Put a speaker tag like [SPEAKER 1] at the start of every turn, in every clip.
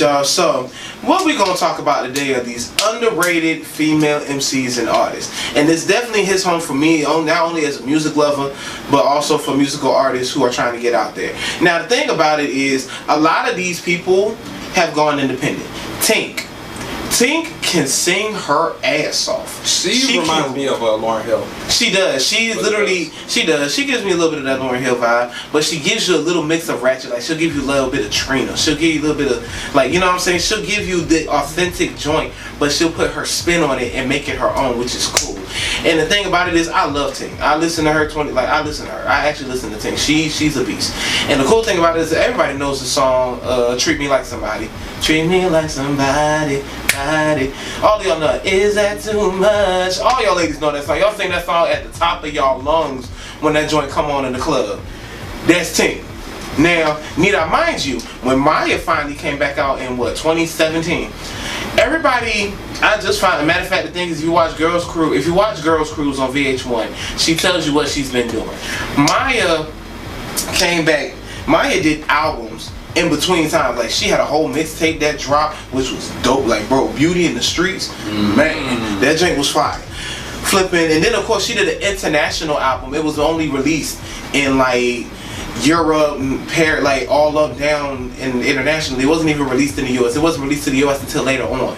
[SPEAKER 1] y'all. So, what we gonna talk about today are these underrated female MCs and artists, and this definitely hits home for me, not only as a music lover, but also for musical artists who are trying to get out there. Now, the thing about it is, a lot of these people have gone independent. Tink can sing her ass off.
[SPEAKER 2] She reminds me of Lauryn Hill.
[SPEAKER 1] She does. She does. She gives me a little bit of that Lauryn Hill vibe, but she gives you a little mix of ratchet. Like, she'll give you a little bit of Trina. She'll give you a little bit of, like, you know what I'm saying? She'll give you the authentic joint, but she'll put her spin on it and make it her own, which is cool. And the thing about it is, I love Tink. I listen to her I listen to her. I actually listen to Tink. She's a beast. And the cool thing about it is that everybody knows the song "Treat Me Like Somebody." Treat me like somebody. All y'all know, is that too much? All y'all ladies know that song. Y'all sing that song at the top of y'all lungs when that joint come on in the club. That's Tink. Now, need I mind you, when Maya finally came back out in 2017, everybody, I just found, a matter of fact, the thing is, if you watch Girls Cruise on VH1, she tells you what she's been doing. Maya came back. Maya did albums in between times. Like, she had a whole mixtape that dropped, which was dope. Like, bro, Beauty in the Streets, man, that joint was fire. Flipping, and then of course she did an international album. It was only released in like Europe, like all up, down, and internationally. It wasn't even released in the US. It wasn't released to the US until later on.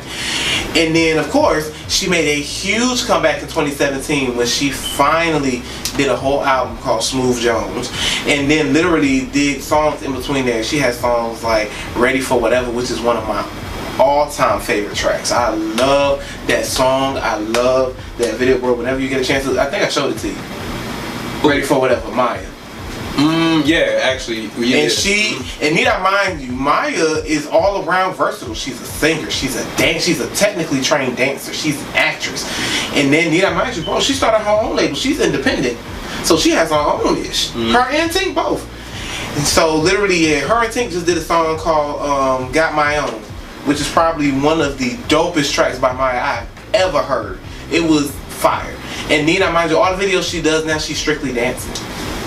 [SPEAKER 1] And then of course she made a huge comeback in 2017 when she finally did a whole album called Smooth Jones, and then literally did songs in between there. She has songs like Ready for Whatever, which is one of my all-time favorite tracks. I love that song. I love that video, bro. Whenever you get a chance to, I think I showed it to you. Ready for Whatever, Maya.
[SPEAKER 2] Yeah, actually. Yeah.
[SPEAKER 1] And need I mind you, Maya is all around versatile. She's a singer, she's a technically trained dancer, she's an actress. And then need I mind you, bro, she started her own label. She's independent, so she has her own ish. Her and Tink both. And so literally, yeah, her and Tink just did a song called Got My Own, which is probably one of the dopest tracks by Maya I've ever heard. It was fire. And need I mind you, all the videos she does now, she's strictly dancing.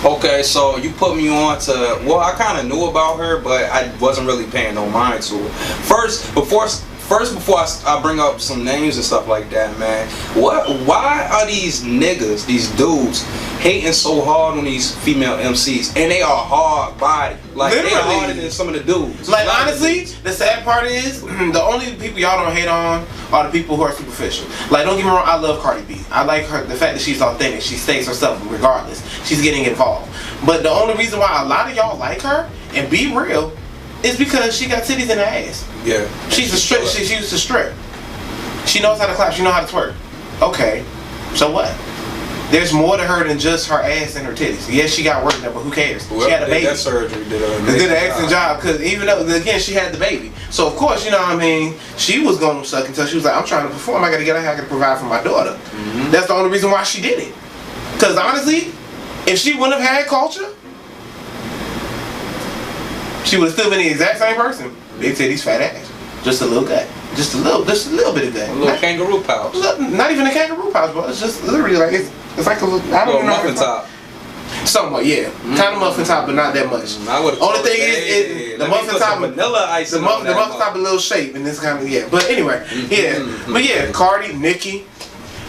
[SPEAKER 2] Okay, so you put me on to, well, I kind of knew about her, but I wasn't really paying no mind to her. First, before I bring up some names and stuff like that, man, why are these niggas, these dudes, hating so hard on these female MCs? And they are hard body. Like, literally, they are harder than some of the dudes.
[SPEAKER 1] Like, honestly, the sad part is, the only people y'all don't hate on are the people who are superficial. Like, don't get me wrong, I love Cardi B. I like her, the fact that she's authentic. She stays herself regardless. She's getting involved. But the only reason why a lot of y'all like her, and be real, is because she got titties in her ass.
[SPEAKER 2] Yeah.
[SPEAKER 1] She's a strip. She used to strip. She knows how to clap. She knows how to twerk. Okay, so what? There's more to her than just her ass and her titties. Yes, she got work done, but who cares?
[SPEAKER 2] Well,
[SPEAKER 1] she had a baby.
[SPEAKER 2] That surgery did
[SPEAKER 1] an excellent job, because even though, again, she had the baby. So of course, you know what I mean, she was going to suck until she was like, I'm trying to perform. I got to get out here. I got to provide for my daughter. That's the only reason why she did it. Because honestly, if she wouldn't have had culture, she would have still been the exact same person. Big titties, fat ass, just a little gut, just a little bit of that.
[SPEAKER 2] A little kangaroo pouch.
[SPEAKER 1] Not even a kangaroo pouch, but it's just literally like it's like a little, I don't know,
[SPEAKER 2] muffin top.
[SPEAKER 1] Somewhat, yeah, kind of muffin top, but not that much. Only thing is, the muffin top,
[SPEAKER 2] vanilla ice.
[SPEAKER 1] The muffin top a little shape, and this kind of, yeah. But anyway, yeah, but yeah, Cardi, Nicki.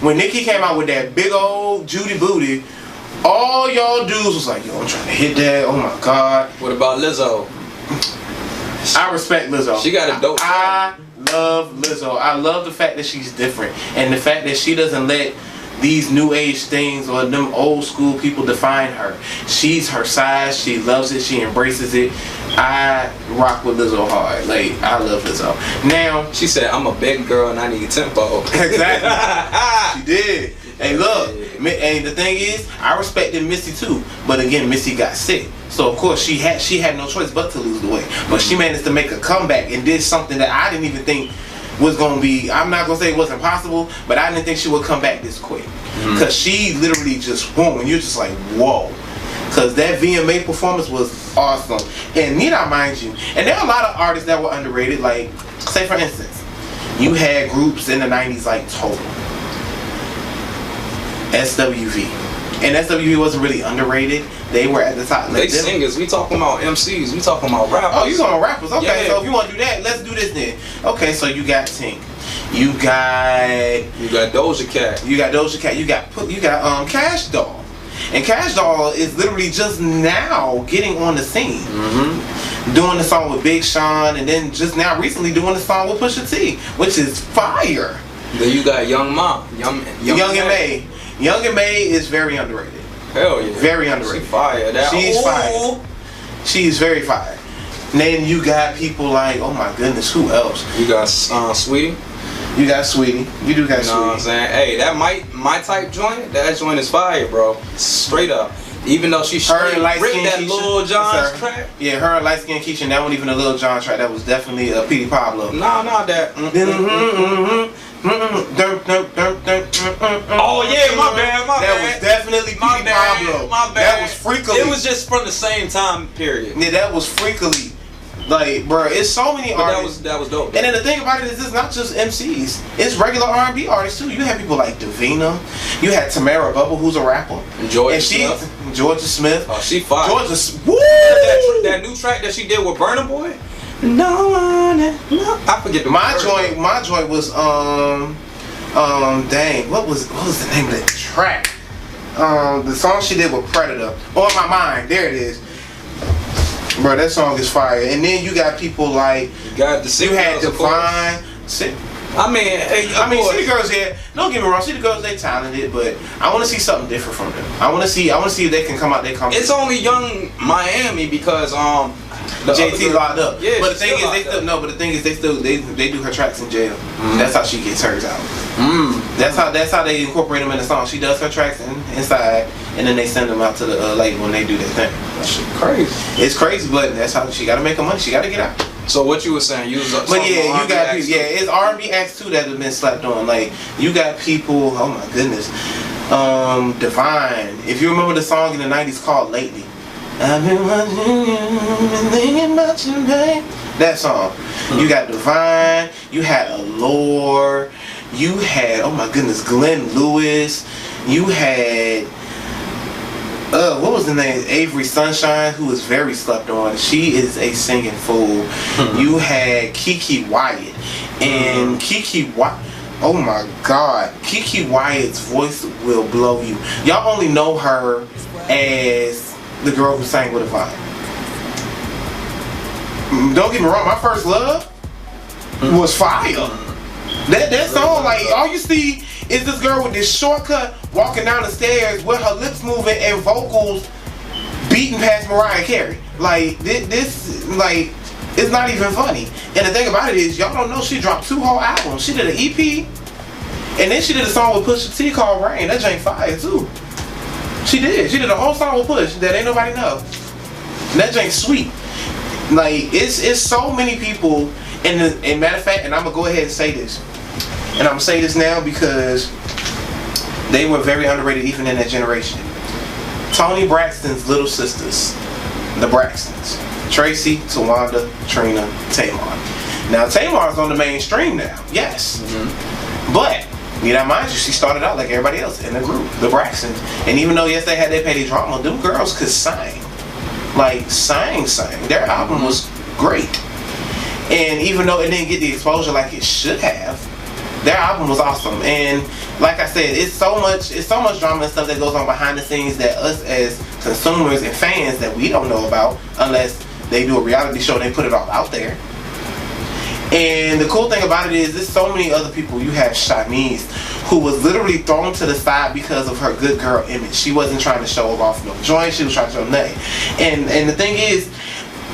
[SPEAKER 1] When Nicki came out with that big old Judy booty, all y'all dudes was like, yo, I'm trying to hit that. Oh my God.
[SPEAKER 2] What about Lizzo?
[SPEAKER 1] I respect Lizzo.
[SPEAKER 2] She got a dope.
[SPEAKER 1] I love Lizzo. I love the fact that she's different, and the fact that she doesn't let these new age things or them old school people define her. She's her size. She loves it. She embraces it. I rock with Lizzo hard. Like, I love Lizzo. Now,
[SPEAKER 2] she said, I'm a big girl and I need tempo.
[SPEAKER 1] Exactly. She did. Hey, look, and the thing is, I respected Missy too, but again, Missy got sick, so of course she had no choice but to lose the weight. But she managed to make a comeback and did something that I didn't even think was gonna be. I'm not gonna say it wasn't possible, but I didn't think she would come back this quick, because she literally just boom, and you're just like, whoa. Because that VMA performance was awesome. And need I mind you, and there are a lot of artists that were underrated. Like, say for instance, you had groups in the 90s like Total, SWV, And SWV wasn't really underrated. They were at the top.
[SPEAKER 2] They singers. We talking about MCs. We talking about rappers.
[SPEAKER 1] Oh, you talking about rappers? Okay,
[SPEAKER 2] Yeah.
[SPEAKER 1] so if you want to do that, let's do this then. Okay, so you got Tink. You got
[SPEAKER 2] Doja Cat.
[SPEAKER 1] You got Doja Cat. You got Cash Doll. And Cash Doll is literally just now getting on the scene. Doing the song with Big Sean, and then just now recently doing the song with Pusha T, which is fire.
[SPEAKER 2] Then you got Young Ma. Young
[SPEAKER 1] M.A. Young M.A. is very underrated.
[SPEAKER 2] Hell yeah.
[SPEAKER 1] Very underrated.
[SPEAKER 2] She's fire.
[SPEAKER 1] She's fire. She's very fire. And then you got people like, oh my goodness, who else?
[SPEAKER 2] You got Sweetie.
[SPEAKER 1] You got Sweetie. You do got Sweetie.
[SPEAKER 2] You know what I'm saying? Hey, that my type joint, that joint is fire, bro. Straight up. Even though she ripped that Lil Jon's track.
[SPEAKER 1] Yeah, her and Light Skin Keisha, that wasn't even a Lil Jon track. That was definitely a Petey Pablo.
[SPEAKER 2] Nah, not that. Oh yeah, my bad.
[SPEAKER 1] That was definitely Petey Pablo.
[SPEAKER 2] My bad.
[SPEAKER 1] That was freakily.
[SPEAKER 2] It was just from the same time period.
[SPEAKER 1] Yeah, that was freakily. Like, bro, it's so many artists.
[SPEAKER 2] That was dope.
[SPEAKER 1] And then the thing about it is, it's not just MCs. It's regular R&B artists too. You had people like Davina. You had Tamara Bubble, who's a rapper.
[SPEAKER 2] And Georgia Smith.
[SPEAKER 1] Georgia Smith.
[SPEAKER 2] Oh, she fire.
[SPEAKER 1] Woo!
[SPEAKER 2] That new track that she did with Burna Boy. No, I forget the
[SPEAKER 1] My joint was dang, what was the name of that track? The song she did with Predator. On My Mind. There it is. Bro, that song is fire. And then you got people like you had Divine. City Girls here. Don't get me wrong, City Girls, they talented, but I want to see something different from them. I want to see if they can come out.
[SPEAKER 2] It's only Young Miami because
[SPEAKER 1] JT locked up.
[SPEAKER 2] Yeah,
[SPEAKER 1] but the thing is they do her tracks in jail. That's how she gets hers out. That's how they incorporate them in the song. She does her tracks inside, and then they send them out to the label when they do their thing.
[SPEAKER 2] That shit crazy.
[SPEAKER 1] It's crazy, but that's how she got to make her money. She got to get out.
[SPEAKER 2] So what you were saying,
[SPEAKER 1] but yeah, you got people. Yeah, it's R&B acts too that have been slapped on. Like you got people. Oh my goodness, Divine. If you remember the song in the '90s called "Lately," I've been watching you, been thinking about you, babe. That song. You got Divine. You had Allure. You had, oh my goodness, Glenn Lewis. You had, what was the name? Avery Sunshine, who is very slept on. She is a singing fool. You had Kiki Wyatt. And Kiki Wyatt, oh my God. Kiki Wyatt's voice will blow you. Y'all only know her as the girl who sang with a vibe. Don't get me wrong, my first love was fire. That song, like, all you see is this girl with this shortcut walking down the stairs with her lips moving and vocals beating past Mariah Carey. Like, this like, it's not even funny. And the thing about it is, y'all don't know she dropped 2 whole albums. She did an EP, and then she did a song with Pusha T called Rain. That ain't fire, too. She did a whole song with Push that ain't nobody know. That ain't sweet. Like, it's so many people, and matter of fact, and I'm gonna go ahead and say this. And I'm gonna say this now because they were very underrated even in that generation. Toni Braxton's little sisters, the Braxtons. Tracy, Tawanda, Trina, Tamar. Now Tamar's on the mainstream now, yes. But, you know, mind you, she started out like everybody else in the group, the Braxtons. And even though, yes, they had their petty drama, them girls could sing. Like, sang. Their album was great. And even though it didn't get the exposure like it should have, their album was awesome. And like I said, it's so much drama and stuff that goes on behind the scenes that us as consumers and fans that we don't know about unless they do a reality show and they put it all out there. And the cool thing about it is there's so many other people. You have Shanice, who was literally thrown to the side because of her good girl image. She wasn't trying to show off no joint, she was trying to show nothing. And the thing is,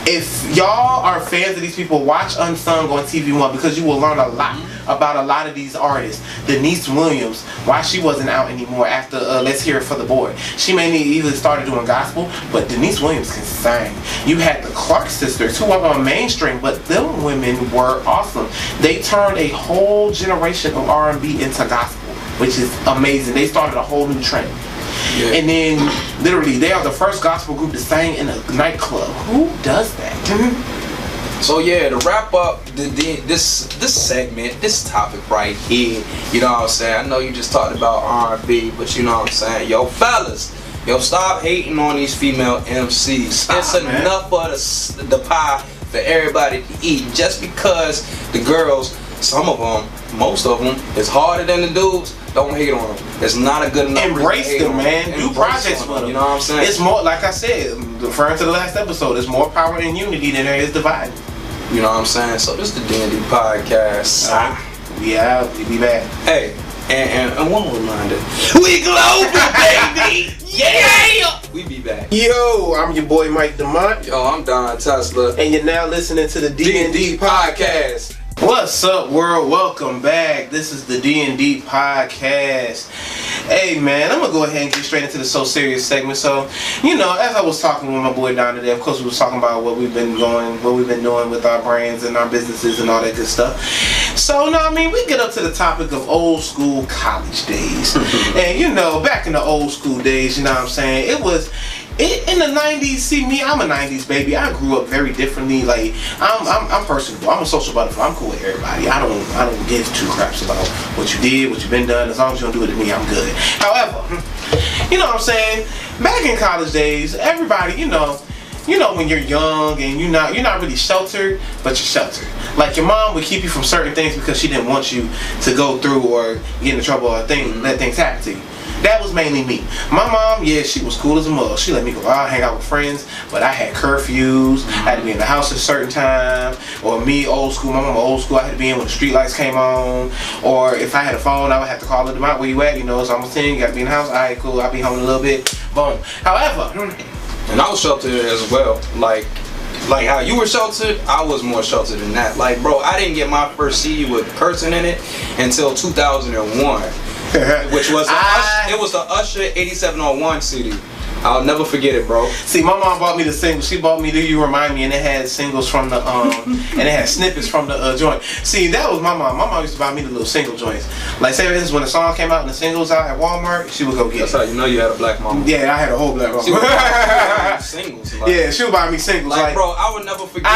[SPEAKER 1] if y'all are fans of these people, watch Unsung on TV1 because you will learn a lot about a lot of these artists. Denise Williams, why she wasn't out anymore after Let's Hear It for the Boy. She mainly either started doing gospel, but Denise Williams can sing. You had the Clark sisters who were on mainstream, but them women were awesome. They turned a whole generation of R&B into gospel, which is amazing. They started a whole new trend. Yeah. And then, literally, they are the first gospel group to sing in a nightclub. Who does that?
[SPEAKER 2] So yeah, to wrap up this segment, this topic right here, you know what I'm saying? I know you just talked about R&B, but you know what I'm saying? Yo, fellas, stop hating on these female MCs. It's enough of the pie for everybody to eat. Just because the girls, some of them, most of them, is harder than the dudes, don't hate on them. It's not a good enough.
[SPEAKER 1] Embrace them, man. Do projects with them.
[SPEAKER 2] You know what I'm saying?
[SPEAKER 1] It's more, like I said, referring to the last episode, there's more power in unity than there is divide.
[SPEAKER 2] You know what I'm saying? So this is the D&D Podcast.
[SPEAKER 1] We out. We be back.
[SPEAKER 2] Hey, and one reminder. We global, baby! Yeah! We be back.
[SPEAKER 1] Yo, I'm your boy Mike Damont.
[SPEAKER 2] Yo, I'm Don Tesla.
[SPEAKER 1] And you're now listening to the D&D Podcast. What's up, world? Welcome back. This is the D&D Podcast. Hey, man, I'm going to go ahead and get straight into the So Serious segment. So, you know, as I was talking with my boy Don today, of course, we was talking about what we've been doing with our brands and our businesses and all that good stuff. So, no, I mean, we get up to the topic of old school college days. And, you know, back in the old school days, you know what I'm saying, in the 90s, see me, I'm a 90s baby. I grew up very differently. Like, I'm personable. I'm a social butterfly. I'm cool with everybody. I don't give two craps about what you did, what you've been done. As long as you don't do it to me, I'm good. However, you know what I'm saying? Back in college days, everybody, you know when you're young and you're not really sheltered, but you're sheltered. Like, your mom would keep you from certain things because she didn't want you to go through or get into trouble or let things happen to you. That was mainly me. My mom, yeah, she was cool as a mug. She let me go out, hang out with friends, but I had curfews. I had to be in the house at a certain time. Or me, old school, my mama old school, I had to be in when the street lights came on. Or if I had a phone, I would have to call them out. Where you at? You know, it's almost 10, you gotta be in the house. Alright, cool, I'll be home in a little bit. Boom. However,
[SPEAKER 2] and I was sheltered as well. Like how you were sheltered, I was more sheltered than that. Like, bro, I didn't get my first CD with cursing in it until 2001. Which was it was the Usher 8701 CD. I'll never forget it, bro.
[SPEAKER 1] See, my mom bought me the single. She bought me Do You Remind Me, and it had singles from the and it had snippets from the joint. See, that was my mom. My mom used to buy me the little single joints. Like, say for instance, when the song came out and the singles out at Walmart, she would go get.
[SPEAKER 2] That's how you know you had a black mom.
[SPEAKER 1] Yeah, I had a whole black mom.
[SPEAKER 2] She would buy me singles. Like,
[SPEAKER 1] yeah, she would buy me singles.
[SPEAKER 2] Like, bro, I would never forget.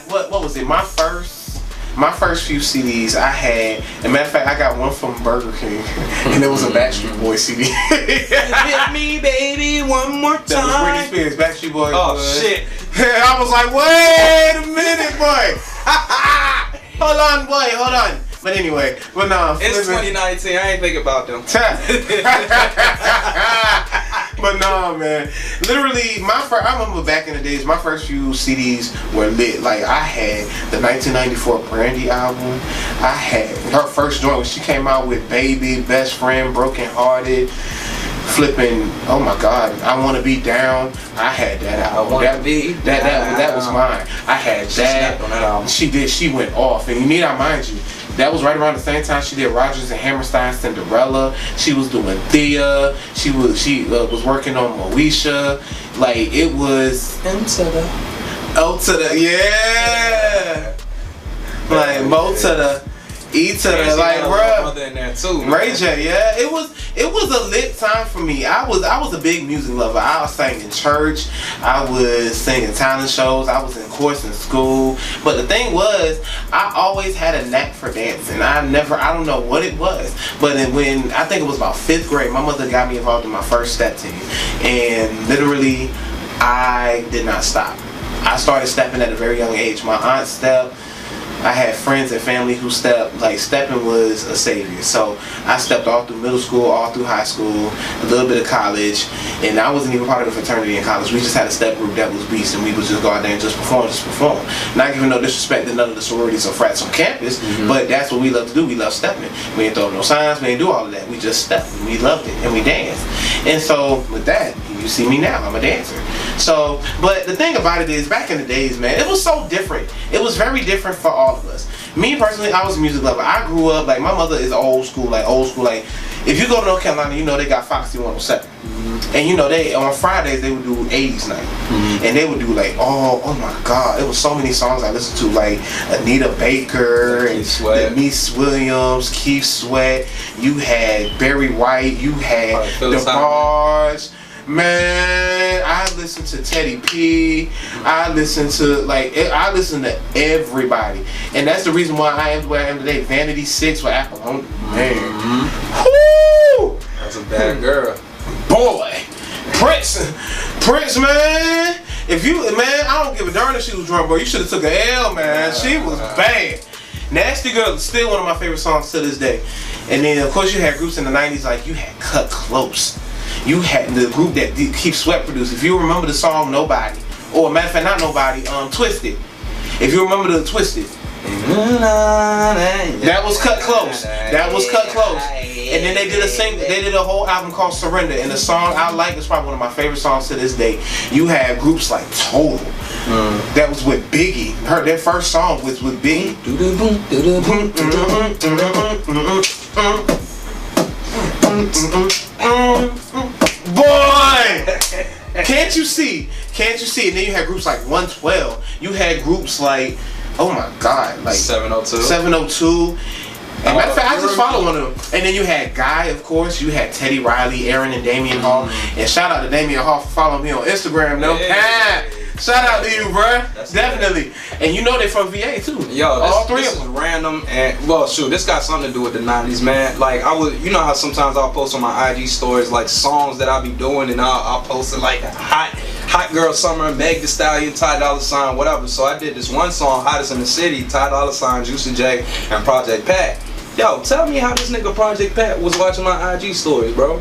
[SPEAKER 1] What was it? My first few CDs I had, as a matter of fact, I got one from Burger King, and it was a Backstreet Boys CD.
[SPEAKER 2] Hit me, baby, one more time.
[SPEAKER 1] That was Britney Spears, Backstreet Boys.
[SPEAKER 2] Oh, shit.
[SPEAKER 1] I was like, wait a minute, boy. Hold on. But anyway,
[SPEAKER 2] it's 2019. I ain't thinking about them.
[SPEAKER 1] But no, man. Literally, I remember back in the days, my first few CDs were lit. Like, I had the 1994 Brandy album. I had her first joint when she came out with Baby, Best Friend, Broken Hearted, flipping. Oh my God, I Want to Be Down. I had that album. That was mine. I had that.
[SPEAKER 2] On that album.
[SPEAKER 1] She did. She went off, and you need to mind you. That was right around the same time she did Rodgers and Hammerstein's Cinderella. She was doing Thea. She was working on Moesha. Like, it was
[SPEAKER 2] M to the
[SPEAKER 1] yeah. Like, Mo to the E to the, like, bruh.
[SPEAKER 2] In there too,
[SPEAKER 1] Ray J, yeah. It was a lit time for me. I was a big music lover. I sang in church. I was singing talent shows. I was in course in school. But the thing was, I always had a knack for dancing. I don't know what it was. But when I think it was about 5th grade, my mother got me involved in my first step team. And literally, I did not stop. I started stepping at a very young age. My aunt stepped. I had friends and family who stepped. Like, stepping was a savior. So I stepped all through middle school, all through high school, a little bit of college, and I wasn't even part of the fraternity in college. We just had a step group that was beast, and we would just go out there and just perform. Not giving no disrespect to none of the sororities or frats on campus, but that's what we love to do. We love stepping. We didn't throw up no signs. We didn't do all of that. We just stepped. We loved it, and we danced. And so with that, you see me now. I'm a dancer. So, but the thing about it is, back in the days, man, it was so different. It was very different for all of us. Me personally, I was a music lover. I grew up, like, my mother is old school. Like, if you go to North Carolina, you know they got Foxy 107. And you know, they on Fridays they would do 80s night. And they would do, like, oh my God, it was so many songs I listened to, like Anita Baker and Denise Williams, Keith Sweat. You had Barry White. You had DeBarge. Man, I listen to Teddy P. I listen to I listen to everybody, and that's the reason why I am where I am today. Vanity 6 with Apple, man. Woo!
[SPEAKER 2] That's a bad girl.
[SPEAKER 1] Boy, Prince, man. If you, man, I don't give a darn if she was drunk, bro. You should have took a L, man. She was bad. Nasty Girl is still one of my favorite songs to this day. And then, of course, you had groups in the 90s like you had Cut Close. You had the group that Keith Sweat produced. If you remember the song Nobody, or matter of fact, not Nobody, Twisted. If you remember the Twisted. That was Cut Close. That was Cut Close. And then they did a whole album called Surrender. And the song I like is probably one of my favorite songs to this day. You had groups like Total. That was with Biggie. Their first song was with Biggie. Boy! Can't you see? And then you had groups like 112. You had groups like, oh my God, like 702. And matter of fact, I just followed one of them. And then you had Guy, of course. You had Teddy Riley, Aaron, and Damian Hall. And shout out to Damian Hall for following me on Instagram. No cap. Shout out to you, bruh. Definitely. And you know they from VA too.
[SPEAKER 2] Yo,
[SPEAKER 1] all three
[SPEAKER 2] this
[SPEAKER 1] of them.
[SPEAKER 2] Is random, and well, shoot, this got something to do with the 90s, man. Like you know how sometimes I'll post on my IG stories like songs that I'll be doing, and I'll post it like Hot Girl Summer, Meg Thee Stallion, Ty Dolla $ign, whatever. So I did this one song, Hottest in the City, Ty Dolla $ign, Juicy J, and Project Pat. Yo, tell me how this nigga Project Pat was watching my IG stories, bro.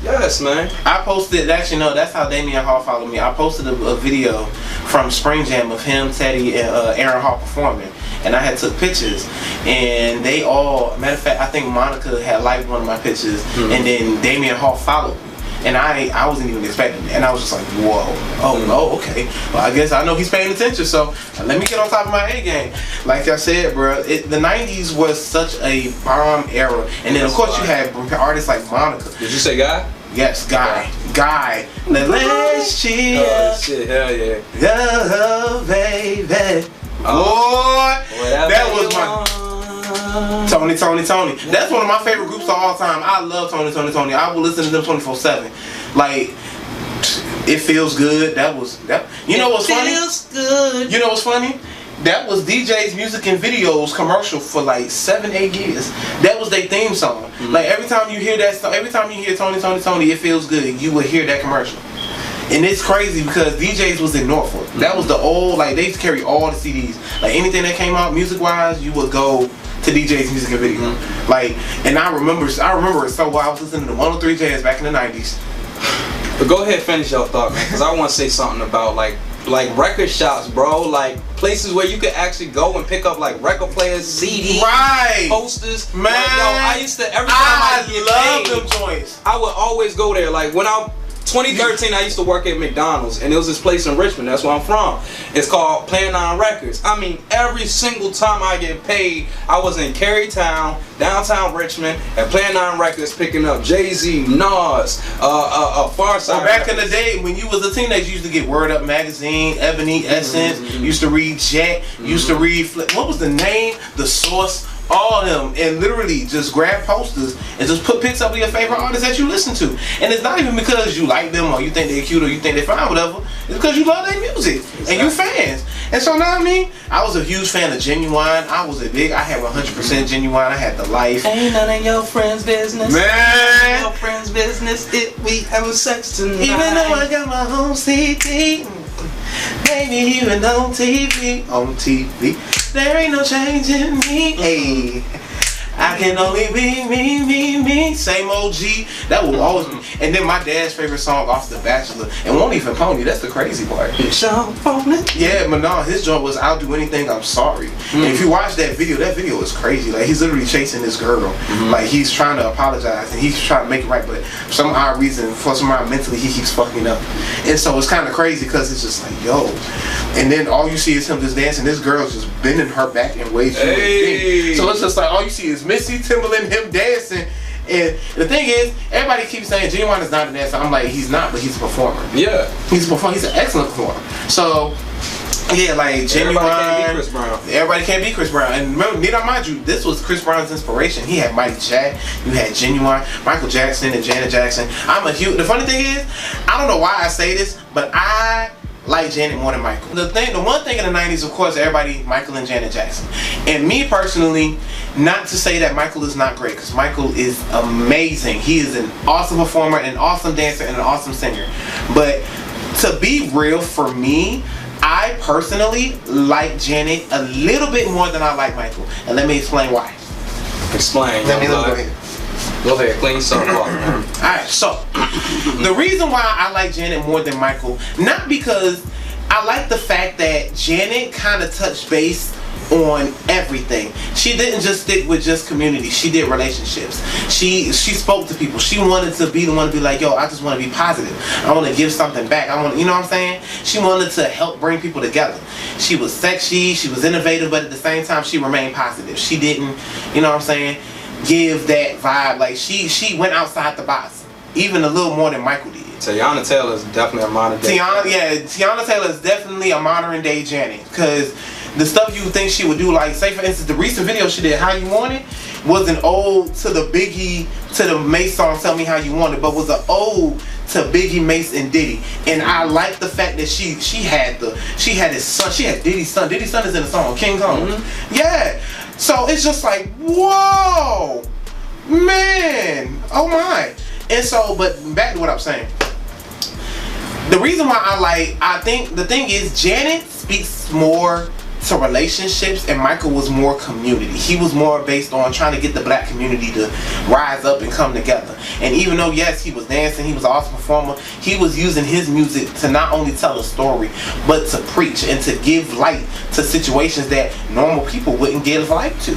[SPEAKER 2] Yes, man.
[SPEAKER 1] I posted, actually no, that's how Damian Hall followed me. I posted a video from Spring Jam of him, Teddy, and Aaron Hall performing. And I had took pictures, and they all, matter of fact, I think Monica had liked one of my pictures, and then Damian Hall followed me. And I wasn't even expecting it. And I was just like, whoa. Oh, okay. Well, I guess I know he's paying attention, so let me get on top of my A game. Like I said, bro, the 90s was such a bomb era. And then, of course, you had artists like Monica.
[SPEAKER 2] Did you say Guy?
[SPEAKER 1] Yes, Guy. Let's cheer.
[SPEAKER 2] Oh, shit, hell yeah.
[SPEAKER 1] Love, baby. Boy, that was my... Tony. That's one of my favorite groups of all time. I love Tony. I will listen to them 24/7. Like, it feels good. You know what's funny? You know what's funny? That was DJ's Music and Videos commercial for like 7-8 years. That was their theme song. Like every time you hear that song, every time you hear Tony, it feels good. You will hear that commercial. And it's crazy because DJ's was in Norfolk. That was the old, like they used to carry all the CDs. Like anything that came out music wise, you would go to DJ's Music and Video. Like, and I remember it so well. I was listening to 103 Jazz back in the 90s.
[SPEAKER 2] But go ahead, finish your thought, man, because I want to say something about like record shops, bro. Like places where you could actually go and pick up like record players, CDs, posters.
[SPEAKER 1] Man,
[SPEAKER 2] like, yo, I used to every time I
[SPEAKER 1] love them joints.
[SPEAKER 2] I would always go there. Like when 2013, I used to work at McDonald's, and it was this place in Richmond. That's where I'm from. It's called Plan 9 Records. I mean, every single time I get paid, I was in Carytown, downtown Richmond, at Plan 9 Records, picking up Jay-Z, Nas, Pharcyde.
[SPEAKER 1] Well, back in the day, when you was a teenager, you used to get Word Up magazine, Ebony, Essence. You used to read Jet. You used to read what was the name? The Source. All of them, and literally just grab posters and just put pics up of your favorite artists that you listen to. And it's not even because you like them or you think they're cute or you think they're fine, whatever. It's because you love their music and you fans. And so now I was a huge fan of Genuine. I had 100% Genuine. I had The Life.
[SPEAKER 2] Ain't none of your friends' business.
[SPEAKER 1] Man.
[SPEAKER 2] Your friends' business. We having sex tonight.
[SPEAKER 1] Even though I got my home CD. Maybe even on TV. There ain't no change in me. Hey, I can only be me. Same OG. That will always be. And then my dad's favorite song off The Bachelor. And Won't Even Pony. That's the crazy part. Yeah, but no, his joint was I'll Do Anything, I'm Sorry. And if you watch that video is crazy. Like he's literally chasing this girl. Like he's trying to apologize and he's trying to make it right, but for some odd reason, mentally he keeps fucking up. And so it's kind of crazy because it's just like, yo. And then all you see is him just dancing. This girl's just bending her back in ways you wouldn't think. So it's just like all you see is Missy, Timberland, him dancing. And the thing is, everybody keeps saying Genuine is not a dancer. I'm like, he's not, but he's a performer.
[SPEAKER 2] Yeah.
[SPEAKER 1] He's an excellent performer. So Yeah, like Genuine.
[SPEAKER 2] Everybody can't be Chris Brown.
[SPEAKER 1] Everybody can't be Chris Brown. And remember, need I mind you, this was Chris Brown's inspiration. He had Mighty Jack, you had Genuine, Michael Jackson, and Janet Jackson. The funny thing is, I don't know why I say this, but I like Janet more than Michael. The one thing in the 90s, of course, everybody, Michael and Janet Jackson. And me personally, not to say that Michael is not great, because Michael is amazing. He is an awesome performer, an awesome dancer, and an awesome singer. But to be real, for me, I personally like Janet a little bit more than I like Michael. And let me explain why.
[SPEAKER 2] Explain.
[SPEAKER 1] Let me go ahead.
[SPEAKER 2] Go ahead, clean yourself up, man.
[SPEAKER 1] Alright, so the reason why I like Janet more than Michael, not because I like the fact that Janet kind of touched base on everything. She didn't just stick with just community. She did relationships. She spoke to people. She wanted to be the one to be like, yo, I just want to be positive. I want to give something back. I want, you know what I'm saying? She wanted to help bring people together. She was sexy. She was innovative, but at the same time, she remained positive. She didn't, you know what I'm saying, give that vibe. Like she went outside the box, even a little more than Michael did.
[SPEAKER 2] Tiana Taylor is definitely a modern day.
[SPEAKER 1] Tiana Taylor is definitely a modern day Janet, because the stuff you think she would do, like say for instance the recent video she did, How You Want It, was an ode to the Biggie, to the Mace song Tell Me How You Want It, but was an ode to Biggie, Mace, and Diddy. And I like the fact that she had his son, she had Diddy's son. Diddy's son is in the song, King Kong. Mm-hmm. Yeah. So it's just like, whoa, man, oh my. And so, but back to what I'm saying. The reason why I think the thing is, Janet speaks more to relationships and Michael was more community. He was more based on trying to get the black community to rise up and come together. And even though, yes, he was dancing, he was an awesome performer, he was using his music to not only tell a story, but to preach and to give light to situations that normal people wouldn't give light to.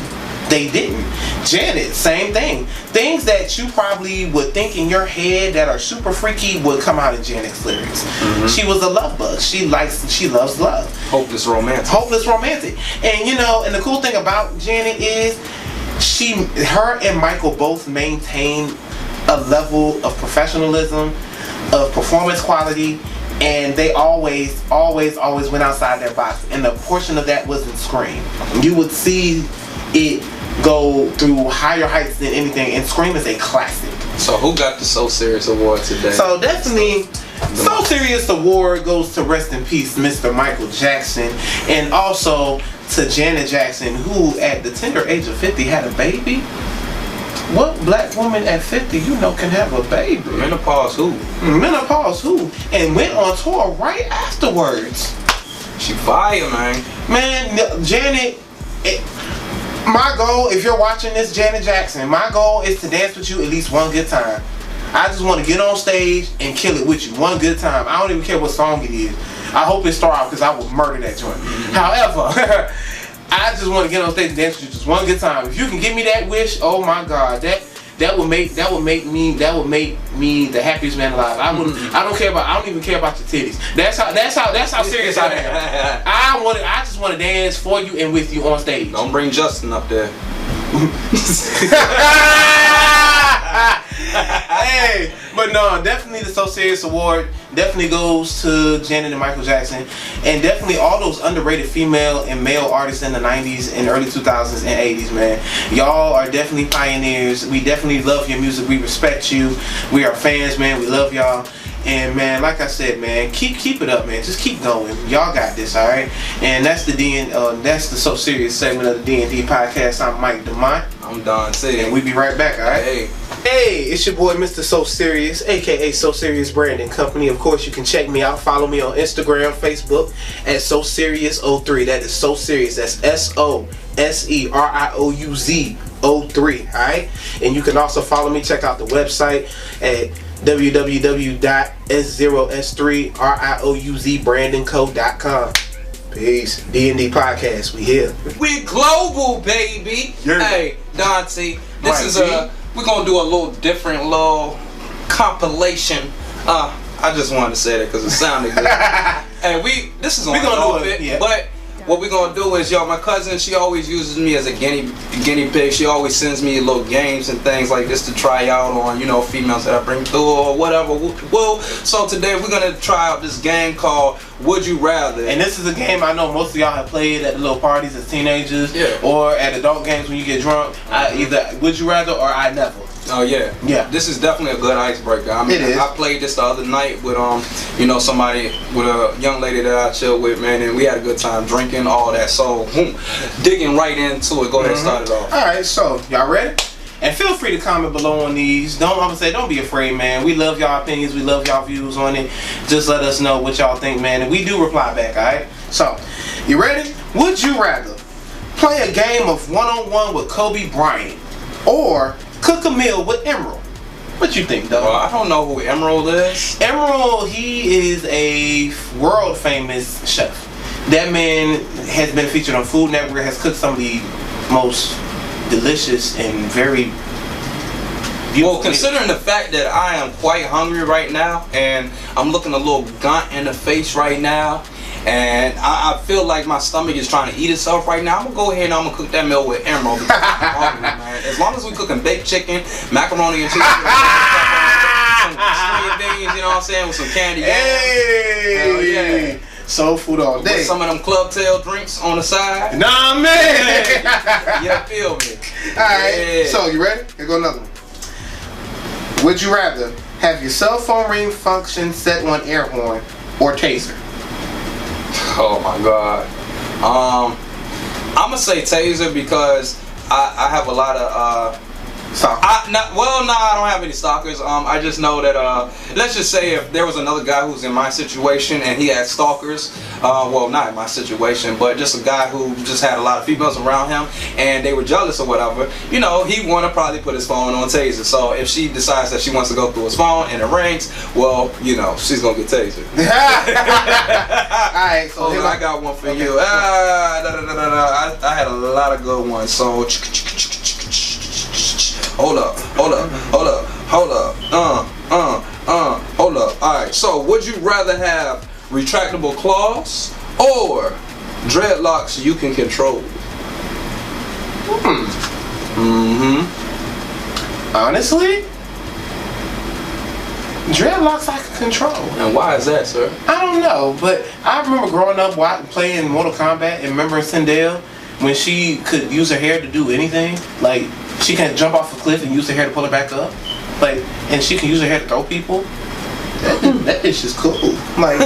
[SPEAKER 1] They didn't. Janet, same thing. Things that you probably would think in your head that are super freaky would come out in Janet's lyrics. Mm-hmm. She was a love bug. She loves love.
[SPEAKER 2] Hopeless romantic.
[SPEAKER 1] Hopeless romantic. And you know, and the cool thing about Janet is her and Michael both maintain a level of professionalism, of performance quality, and they always went outside their box. And a portion of that was in Scream. You would see it go through higher heights than anything, and Scream is a classic.
[SPEAKER 2] So who got the So Serious Award today?
[SPEAKER 1] So definitely, So Serious Award goes to rest in peace, Mr. Michael Jackson, and also to Janet Jackson, who at the tender age of 50 had a baby. What black woman at 50 you know can have a baby?
[SPEAKER 2] Menopause who?
[SPEAKER 1] Menopause who? And went on tour right afterwards.
[SPEAKER 2] She fire, man.
[SPEAKER 1] Man, Janet. My goal, if you're watching this, Janet Jackson, my goal is to dance with you at least one good time. I just want to get on stage and kill it with you one good time. I don't even care what song it is. I hope it start out because I will murder that joint. However, I just want to get on stage and dance with you just one good time. If you can give me that wish, oh my God, that would make me the happiest man alive. I don't even care about your titties. That's how serious I am. I just want to dance for you and with you on stage.
[SPEAKER 2] Don't bring Justin up there.
[SPEAKER 1] Hey, but no, definitely the So Serious Award definitely goes to Janet and Michael Jackson, and definitely all those underrated female and male artists in the 90s and early 2000s and 80s, man. Y'all are definitely pioneers. We definitely love your music. We respect you. We are fans, man. We love y'all. And man, like I said, man, keep it up, man. Just keep going. Y'all got this, all right? And that's the So Serious segment of the D&D Podcast. I'm Mike Damont.
[SPEAKER 2] I'm Don C.
[SPEAKER 1] And we be right back, all right? Hey, it's your boy, Mr. So Serious, aka So Serious Branding Company. Of course, you can check me out. Follow me on Instagram, Facebook at So Serious03. That is So Serious. That's SOSERIOUZ03. All right? And you can also follow me. Check out the website at www.S0S3RIOUZbrandingco.com. Peace. D&D Podcast. We here.
[SPEAKER 2] We global, baby. Yeah. Hey, Dante. We're gonna do a little different little compilation. I just wanted to say that because it sounded good. And this is on a little bit, yeah. But what we're gonna do is, my cousin, she always uses me as a guinea pig. She always sends me little games and things like this to try out on, females that I bring through or whatever. Well, so today we're gonna try out this game called would you rather?
[SPEAKER 1] And this is a game I know most of y'all have played at the little parties as teenagers,
[SPEAKER 2] Yeah.
[SPEAKER 1] or at adult games when you get drunk. Either would you rather or I never.
[SPEAKER 2] Oh yeah.
[SPEAKER 1] Yeah.
[SPEAKER 2] This is definitely a good icebreaker. I mean,
[SPEAKER 1] It is.
[SPEAKER 2] I played this the other night with somebody, with a young lady that I chill with, man, and we had a good time drinking, all that. So, digging right into it. Go ahead and start it off.
[SPEAKER 1] All right, so y'all ready? And feel free to comment below on these. Don't be afraid, man. We love y'all opinions. We love y'all views on it. Just let us know what y'all think, man. And we do reply back, all right? So, you ready? Would you rather play a game of one-on-one with Kobe Bryant or cook a meal with Emerald? What you think, though?
[SPEAKER 2] Well, I don't know who Emerald is.
[SPEAKER 1] Emerald, he is a world famous chef. That man has been featured on Food Network, has cooked some of the most delicious and very beautiful.
[SPEAKER 2] Well, considering the fact that I am quite hungry right now, and I'm looking a little gaunt in the face right now, and I feel like my stomach is trying to eat itself right now, I'm gonna go ahead and I'm gonna cook that meal with Emerald. Because I'm hungry, man. As long as we cooking baked chicken, macaroni and cheese, some string beans, you know what I'm saying, with some candy.
[SPEAKER 1] Hey!
[SPEAKER 2] Hell yeah.
[SPEAKER 1] Soul food all day.
[SPEAKER 2] With some of them club tail drinks on the side.
[SPEAKER 1] Nah, man!
[SPEAKER 2] Yeah, feel me.
[SPEAKER 1] Alright,
[SPEAKER 2] Yeah.
[SPEAKER 1] so you ready? Here go another one. Would you rather have your cell phone ring function set on air horn or taser?
[SPEAKER 2] Oh my god. I'm gonna say taser because I have a lot of I don't have any stalkers. I just know that let's just say if there was another guy who's in my situation and he had stalkers, well, not in my situation, but just a guy who just had a lot of females around him and they were jealous or whatever, you know, he wanna probably put his phone on taser. So if she decides that she wants to go through his phone and it rings, well, you know, she's gonna get tasered.
[SPEAKER 1] Alright, so
[SPEAKER 2] Hold on, I got one for you. I had a lot of good ones. So hold up. Alright, so would you rather have retractable claws or dreadlocks you can control?
[SPEAKER 1] Honestly, dreadlocks I can control.
[SPEAKER 2] And why is that, sir?
[SPEAKER 1] I don't know, but I remember growing up playing Mortal Kombat and remembering Sindel when she could use her hair to do anything. Like, she can jump off a cliff and use her hair to pull her back up. Like, and she can use her hair to throw people. That bitch is cool. Like,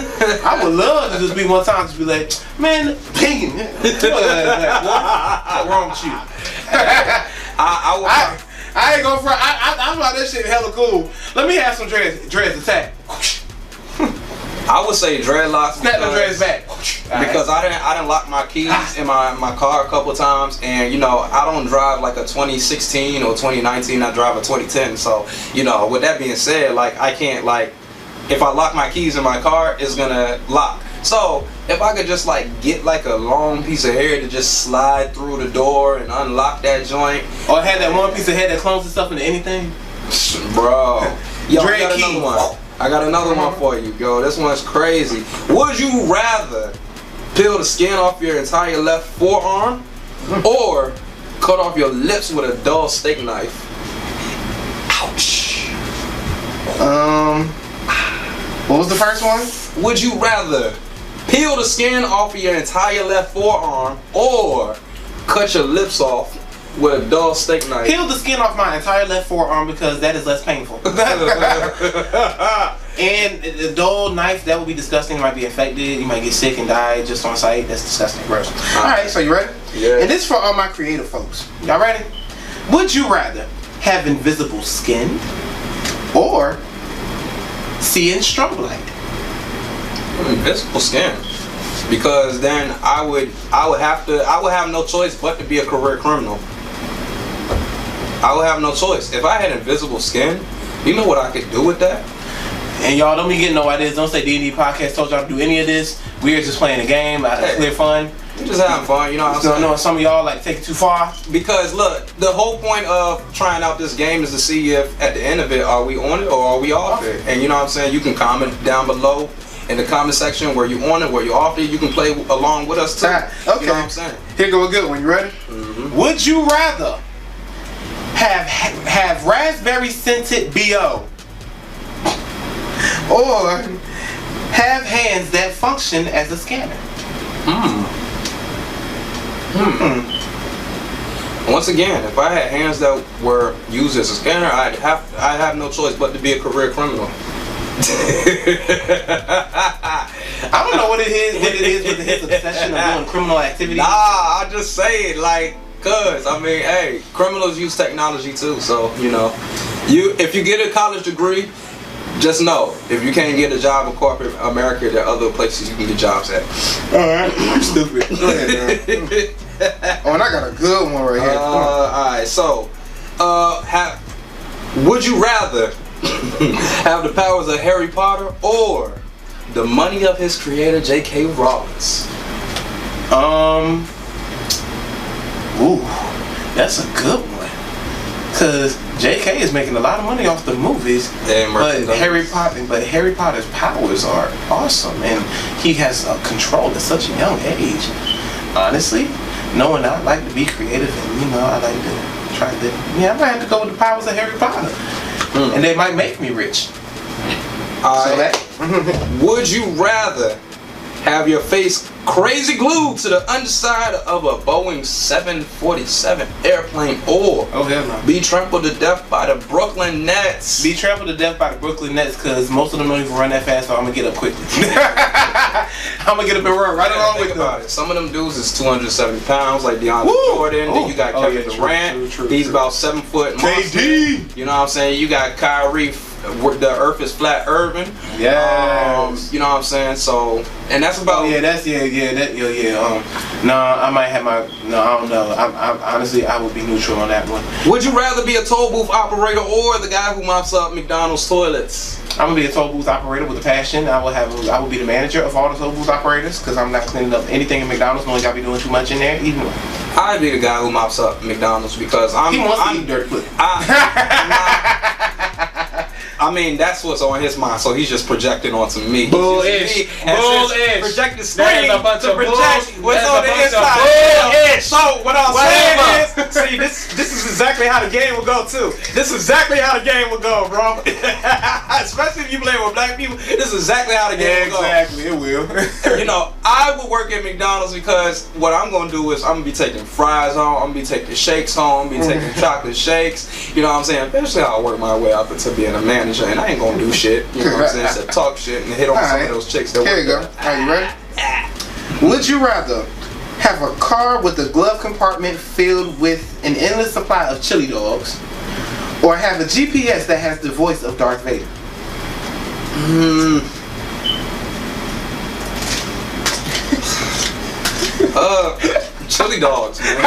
[SPEAKER 1] I would love to just be one time, just be like, man, ping. What's wrong with you? I ain't going for I thought that shit hella cool. Let me have some dreads attack.
[SPEAKER 2] I would say dreadlocks.
[SPEAKER 1] Snap the dreads back.
[SPEAKER 2] Because I didn't lock my keys in my car a couple times, and you know I don't drive like a 2016 or 2019. I drive a 2010. So you know, with that being said, like I can't, like, if I lock my keys in my car, it's gonna lock. So if I could just like get like a long piece of hair to just slide through the door and unlock that joint,
[SPEAKER 1] or have that one piece of hair that clones itself into anything,
[SPEAKER 2] bro. Yo, I got
[SPEAKER 1] Dread
[SPEAKER 2] another one. I got another one for you, yo. This one's crazy. Would you rather peel the skin off your entire left forearm or cut off your lips with a dull steak knife? Ouch.
[SPEAKER 1] What was the first one?
[SPEAKER 2] Would you rather peel the skin off of your entire left forearm or cut your lips off with a dull steak knife?
[SPEAKER 1] Peel the skin off my entire left forearm because that is less painful. And the dull knife, that would be disgusting. It might be infected. You might get sick and die just on sight. That's disgusting. Gross. Alright, so you ready?
[SPEAKER 2] Yeah.
[SPEAKER 1] And this for all my creative folks. Y'all ready? Would you rather have invisible skin or see in strobe light?
[SPEAKER 2] Invisible skin. Because then I would have no choice but to be a career criminal. I would have no choice. If I had invisible skin, you know what I could do with that?
[SPEAKER 1] And y'all don't be getting no ideas. Don't say D&D Podcasts told y'all to do any of this. We're just playing a game out of clear fun.
[SPEAKER 2] We're just having fun, you know what I'm saying?
[SPEAKER 1] I know some of y'all like take it too far.
[SPEAKER 2] Because look, the whole point of trying out this game is to see if at the end of it, are we on it or are we off it? And you know what I'm saying? You can comment down below in the comment section where you on it, where you off it. You can play along with us too.
[SPEAKER 1] Okay.
[SPEAKER 2] You know what I'm saying?
[SPEAKER 1] Here go a good one. You ready?
[SPEAKER 2] Mm-hmm.
[SPEAKER 1] Would you rather have raspberry scented BO or have hands that function as a scanner?
[SPEAKER 2] Once again, if I had hands that were used as a scanner, I'd have no choice but to be a career criminal.
[SPEAKER 1] I don't know what it is with his obsession of doing criminal activities.
[SPEAKER 2] Nah, I just say it like, cause I mean, hey, criminals use technology too, so you know, if you get a college degree, just know if you can't get a job in corporate America, there are other places you can get jobs at.
[SPEAKER 1] Alright, I'm stupid. Go ahead, man. Oh, and I got a good one right here.
[SPEAKER 2] Alright, so, would you rather have the powers of Harry Potter or the money of his creator, J.K. Rowling?
[SPEAKER 1] Ooh, that's a good one. Cause J.K. is making a lot of money off the movies, but Harry Potter's powers are awesome, and he has control at such a young age. Honestly, knowing I like to be creative, and I like to try to. I might have to go with the powers of Harry Potter, and they might make me rich.
[SPEAKER 2] Would you rather have your face crazy glued to the underside of a Boeing 747 airplane, or be trampled to death by the Brooklyn Nets?
[SPEAKER 1] Be trampled to death by the Brooklyn Nets, because most of them don't even run that fast, so I'm gonna get up quickly. I'm gonna get up and run right along with them.
[SPEAKER 2] Some of them dudes is 270 pounds, like DeAndre Jordan. Then you got Kevin Durant. He's about 7 foot.
[SPEAKER 1] KD.
[SPEAKER 2] You know what I'm saying? You got Kyrie. The Earth is flat, Irvin.
[SPEAKER 1] Yes.
[SPEAKER 2] You know what I'm saying? So, and that's about.
[SPEAKER 1] I might have my. No, I don't know. Honestly, I would be neutral on that one.
[SPEAKER 2] Would you rather be a toll booth operator or the guy who mops up McDonald's toilets?
[SPEAKER 1] I'm gonna be a toll booth operator with a passion. I will be the manager of all the toll booth operators, because I'm not cleaning up anything in McDonald's, knowing I be doing too much in there. Even
[SPEAKER 2] I'd be the guy who mops up McDonald's, because
[SPEAKER 1] he wants to eat dirt pudding.
[SPEAKER 2] I mean, that's what's on his mind, so he's just projecting onto me.
[SPEAKER 1] Bullish.
[SPEAKER 2] Projecting screen
[SPEAKER 1] a bunch
[SPEAKER 2] to
[SPEAKER 1] of
[SPEAKER 2] project what's on the inside. So what I'm saying is, see, this is exactly how the game will go too. This is exactly how the game will go, bro. Especially if you play with black people, this is exactly how the game will go.
[SPEAKER 1] Exactly, it will.
[SPEAKER 2] I would work at McDonald's, because what I'm gonna do is I'm gonna be taking fries home, I'm gonna be taking shakes home, I'm gonna be taking chocolate shakes. You know what I'm saying? Eventually I'll work my way up into being a manager, and I ain't gonna do shit. You know what I'm saying? Except talk shit and hit on some of those chicks that work.
[SPEAKER 1] Here you go. Are you ready? Would you rather have a car with a glove compartment filled with an endless supply of chili dogs, or have a GPS that has the voice of Darth Vader?
[SPEAKER 2] Chili dogs, man.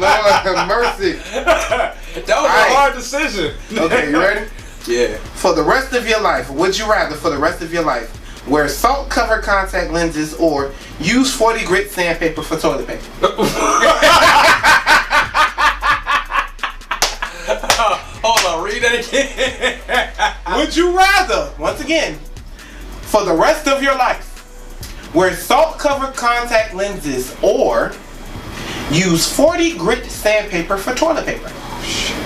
[SPEAKER 1] Lord have mercy.
[SPEAKER 2] That was a hard decision.
[SPEAKER 1] Okay, you ready?
[SPEAKER 2] Yeah.
[SPEAKER 1] For the rest of your life, would you rather, for the rest of your life, wear salt-covered contact lenses or use 40 grit sandpaper for toilet paper?
[SPEAKER 2] Hold on, read that again.
[SPEAKER 1] Would you rather, once again, for the rest of your life, wear salt-covered contact lenses or use 40 grit sandpaper for toilet paper?
[SPEAKER 2] Oh, shit.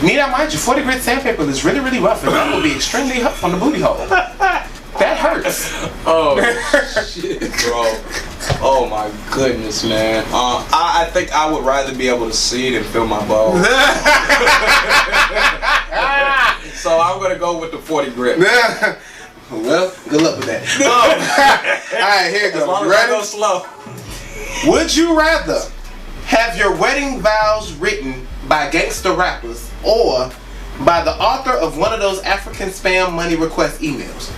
[SPEAKER 1] Now, mind you, 40 grit sandpaper is really, really rough, and that will be extremely hot on the booty hole. That hurts.
[SPEAKER 2] Oh, shit, bro. Oh, my goodness, man. I think I would rather be able to see it and feel my balls. So I'm going to go with the 40 grit.
[SPEAKER 1] Well, good luck with that. Alright, here it goes.
[SPEAKER 2] As long as I go slow.
[SPEAKER 1] Would you rather have your wedding vows written by gangster rappers or by the author of one of those African spam money request emails?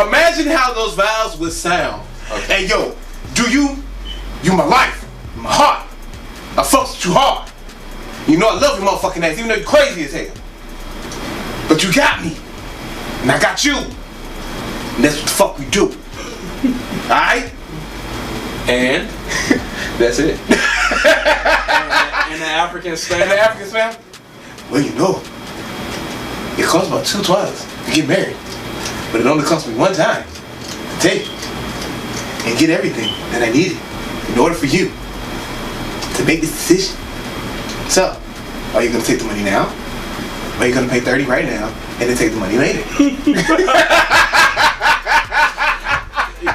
[SPEAKER 1] Imagine how those vows would sound. Okay. Hey, yo, you my life, my heart. I fucks with you hard. You know I love your motherfucking ass, even though you're crazy as hell. But you got me, and I got you. And that's what the fuck we do. Alright?
[SPEAKER 2] And that's it. And the African spam.
[SPEAKER 1] And the African spam? Well, you know, it costs about $2 to get married. But it only cost me one time to take and get everything that I needed in order for you to make this decision. So, are you gonna take the money now? Or are you gonna pay 30 right now and then take the money later?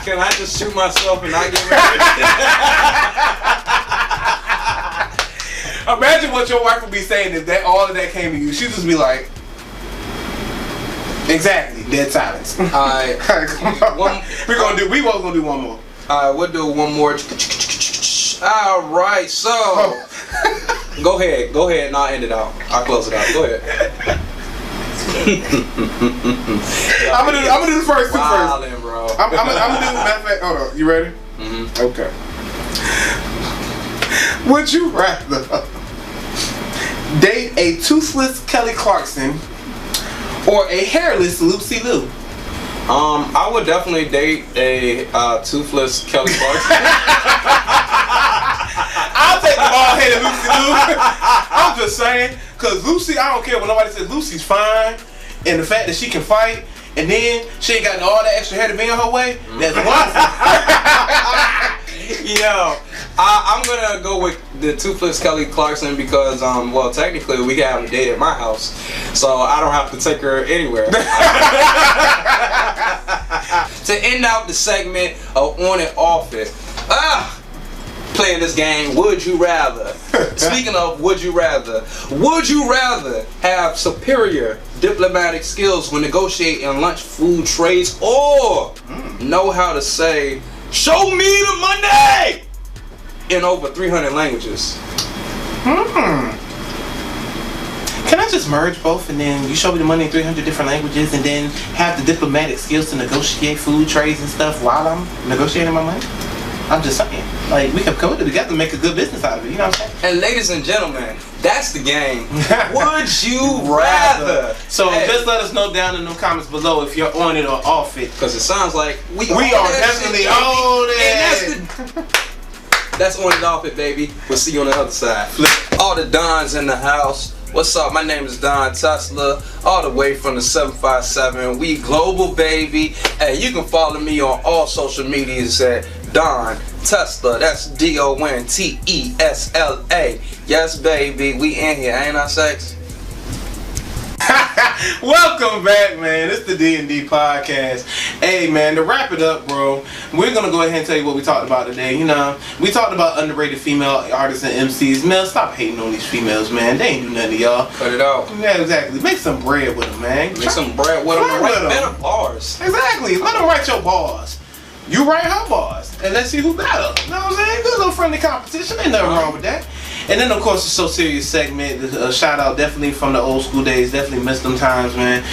[SPEAKER 2] Can I just shoot myself and not get married?
[SPEAKER 1] Imagine what your wife would be saying if that all of that came to you. She'd just be like, exactly, dead silence.
[SPEAKER 2] Alright.
[SPEAKER 1] We won't gonna do one more.
[SPEAKER 2] Alright, we'll do one more. Alright, so go ahead and I'll end it out. I'll close it out. Go ahead.
[SPEAKER 1] I'm gonna do the first two
[SPEAKER 2] Wildin', bro.
[SPEAKER 1] I'm gonna do, matter of fact, hold on, you ready?
[SPEAKER 2] Mm-hmm.
[SPEAKER 1] Okay. Would you rather date a toothless Kelly Clarkson or a hairless Lucy Liu?
[SPEAKER 2] I would definitely date a toothless Kelly Clarkson.
[SPEAKER 1] I'll take the bald-headed Lucy Liu. I'm just saying, cause Lucy, I don't care when nobody says Lucy's fine, and the fact that she can fight, and then she ain't got all that extra hair to be in her way. That's wonderful.
[SPEAKER 2] Yo, I'm gonna go with the toothless Kelly Clarkson because, well, technically we can have a date at my house, so I don't have to take her anywhere. To end out the segment of On and Off It, playing this game, would you rather? Speaking of would you rather have superior diplomatic skills when negotiating lunch food trades, or know how to say "show me the money" in over 300 languages?
[SPEAKER 1] Can I just merge both and then you show me the money in 300 different languages and then have the diplomatic skills to negotiate food trades and stuff while I'm negotiating my money? I'm just saying, like, we can code it together and make a good business out of it, you know what I'm saying?
[SPEAKER 2] And ladies and gentlemen, that's the game. Would you rather?
[SPEAKER 1] So just let us know down in the comments below if you're on it or off it.
[SPEAKER 2] Because it sounds like we
[SPEAKER 1] are definitely on it.
[SPEAKER 2] That's On and Off It, baby. We'll see you on the other side. All the Dons in the house. What's up? My name is Don Tesla, all the way from the 757. We global, baby. Hey, you can follow me on all social medias at Don Tesla. That's DONTESLA. Yes, baby. We in here, ain't I, sex?
[SPEAKER 1] Welcome back, man. It's the D&D Podcast. Hey, man, to wrap it up, bro, we're going to go ahead and tell you what we talked about today. You know, we talked about underrated female artists and MCs. Man, stop hating on these females, man. They ain't do nothing to y'all.
[SPEAKER 2] Cut it out.
[SPEAKER 1] Yeah, exactly. Make some bread with them, man.
[SPEAKER 2] Make some bread with them. Write better bars.
[SPEAKER 1] Exactly. Let them write your bars. You write her bars. And let's see who better. You know what I'm saying? Good little friendly competition. Ain't nothing wrong with that. And then, of course, the So Serious segment. A shout out definitely from the old school days. Definitely missed them times, man.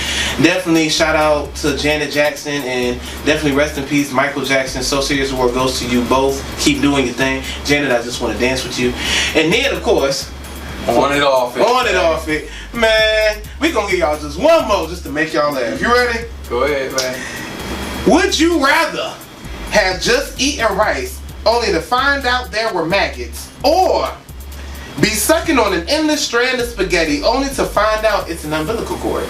[SPEAKER 1] Definitely shout out to Janet Jackson and definitely rest in peace, Michael Jackson. So Serious award goes to you both. Keep doing your thing. Janet, I just want to dance with you. And then, of course,
[SPEAKER 2] On it off it.
[SPEAKER 1] On it off it. Man, we going to give y'all just one more just to make y'all laugh. You ready?
[SPEAKER 2] Go ahead, man.
[SPEAKER 1] Would you rather have just eaten rice only to find out there were maggots, or be sucking on an endless strand of spaghetti only to find out it's an umbilical cord?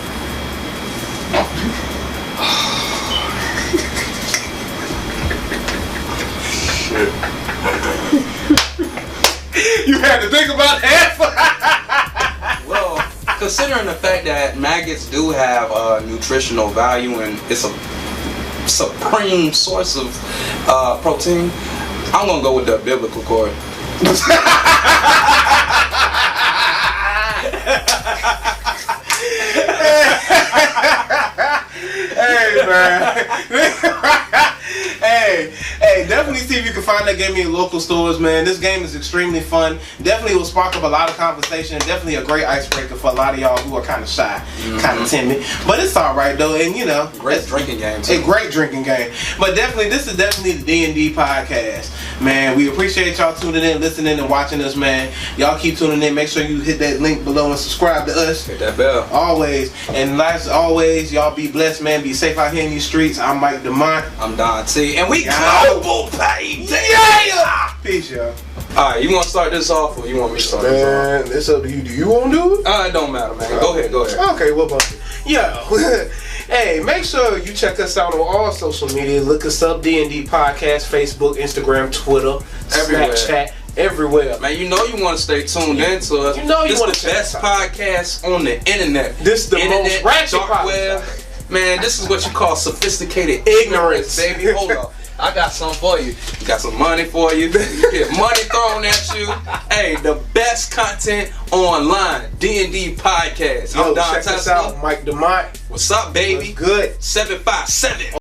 [SPEAKER 1] You had to think about that.
[SPEAKER 2] Well, considering the fact that maggots do have nutritional value and it's a supreme source of protein, I'm gonna go with the umbilical cord.
[SPEAKER 1] Hey, man. Hey, definitely see if you can find that game in your local stores, man. This game is extremely fun. Definitely will spark up a lot of conversation. Definitely a great icebreaker for a lot of y'all who are kind of shy, kind of timid. But it's all right, though. And, you know.
[SPEAKER 2] Great drinking game, too.
[SPEAKER 1] A great drinking game. But definitely, this is definitely the D&D Podcast. Man, we appreciate y'all tuning in, listening, and watching us, man. Y'all keep tuning in. Make sure you hit that link below and subscribe to us.
[SPEAKER 2] Hit that bell.
[SPEAKER 1] Always. And as always, y'all be blessed, man. Be safe out here in these streets. I'm Mike Damont.
[SPEAKER 2] I'm Don T. And we global, baby.
[SPEAKER 1] Yeah! Peace, y'all.
[SPEAKER 2] Alright, you want to start this off or you want me to start this off?
[SPEAKER 1] Man, it's up to you. Do you want to do it?
[SPEAKER 2] It don't matter, man. Go ahead.
[SPEAKER 1] Okay, what about it? Yo. Hey, make sure you check us out on all social media. Look us up, D&D Podcast, Facebook, Instagram, Twitter,
[SPEAKER 2] everywhere.
[SPEAKER 1] Snapchat,
[SPEAKER 3] everywhere.
[SPEAKER 2] Man, you know you want to stay tuned into us.
[SPEAKER 3] You know you
[SPEAKER 2] this
[SPEAKER 3] want
[SPEAKER 2] the
[SPEAKER 3] to
[SPEAKER 2] best podcast on the internet.
[SPEAKER 3] This the most ratchet
[SPEAKER 2] dark web. Man, this is what you call sophisticated ignorance, baby. Hold up. I got something for you. Got some money for you. You get money thrown at you. Hey, the best content online. D&D Podcasts.
[SPEAKER 3] Yo,
[SPEAKER 2] I'm Don
[SPEAKER 3] check us
[SPEAKER 2] Tesla.
[SPEAKER 3] out, Mike Damont.
[SPEAKER 2] What's up, baby?
[SPEAKER 3] What's good?
[SPEAKER 2] 757.